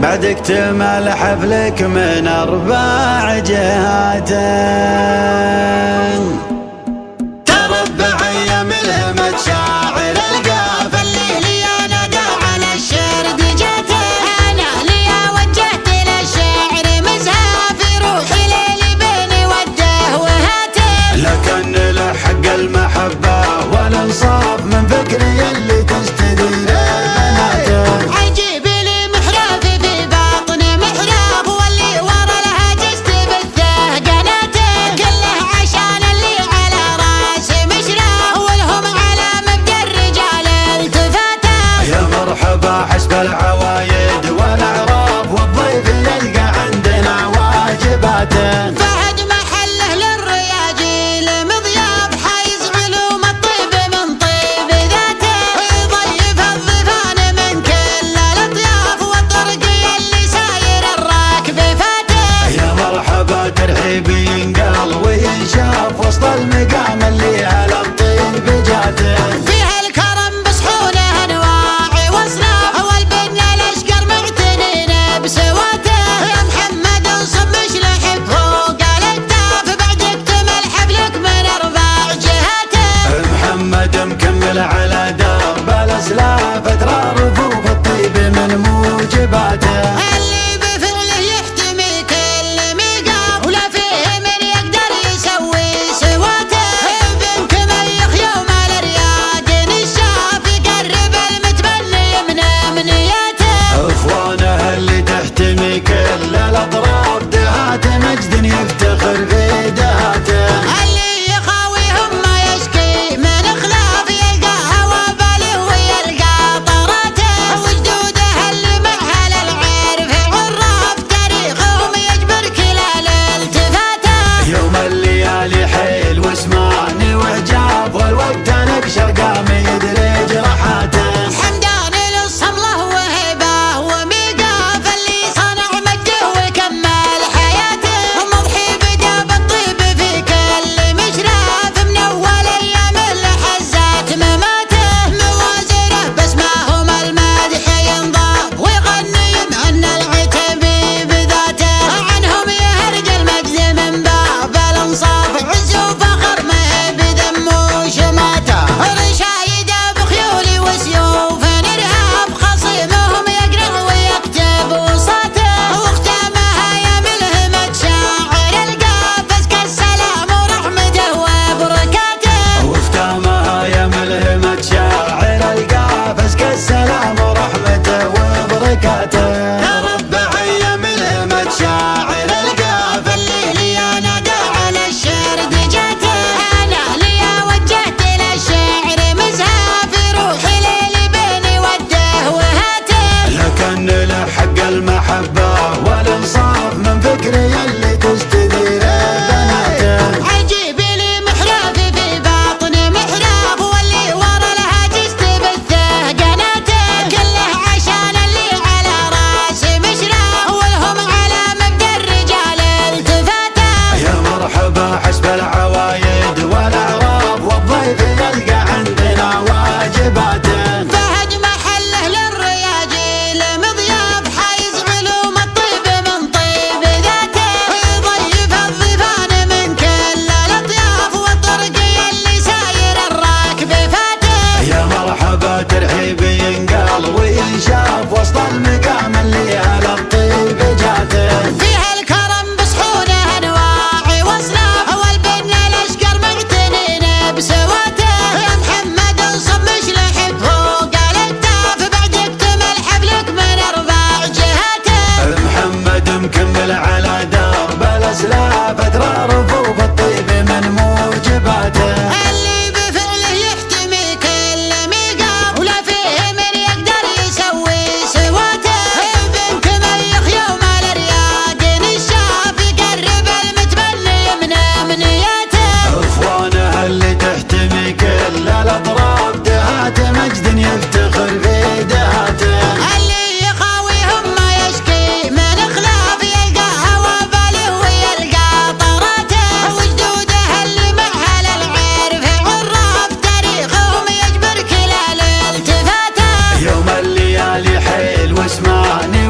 بعد اكتمال حفلك من 4 جهات. تربع ايام الهمة شاعر القاف الليل يا ندى على الشعر دجاته. انا ليا وجهت للشعر مزها في روحي ليلي بيني وده وهاته. لكن له حق المحبة والانصاف من فكري اللي تستدير بناته. عجيب لي محرافي في باطني محراف واللي ورا لها جست بالثهقناته. كله عشان اللي على راسي مشراف ولهم على مبدا الرجال التفاته. يا مرحبا حسب العوايد والاعراف والضيف يلقى عندنا واجباته. فهد محله للرياجيل مضياف حيز علوم الطيب من طيب ذاته. يضيف الضيفان من كل الاطياف والطرق اللي ساير الراكب فاته. يا مرحبا ترحيبي ينقال وينشاف وسط المقام اللي على الطيب جاته. فيها الكرم بصحونه انواع واصناف والبن الاشقر معتنين بسواته. يا محمد انصب مشلح فوق الاكتاف بعد اكتمل حفلك من 4 جهاته. محمد مكمل على درب الاسلاف اترى رفوف الطيب من موجباته. اللي بفعله يحتمي كل ميقاف ولا فيه من يقدر يسوي سواته. بنت ميخ يوم الرياض نشاف يقرب المتبني من امنياته. اخوانه اللي تحتمي كل الاطراف دهات مجد يفتخر في دهاته. اللي يخاويهم ما يشكي من خلاف يلقى هوا باله ويلقى طراته. وجدوده اللي معها للعين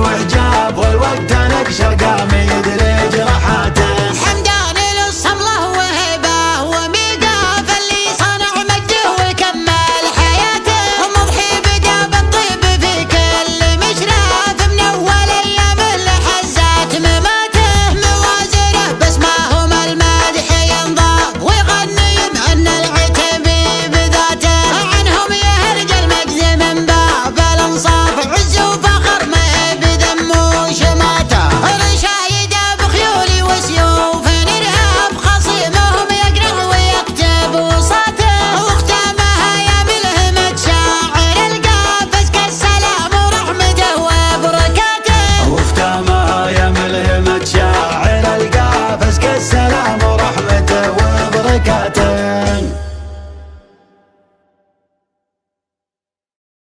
وعجاب والوقت نقش ارقام يدري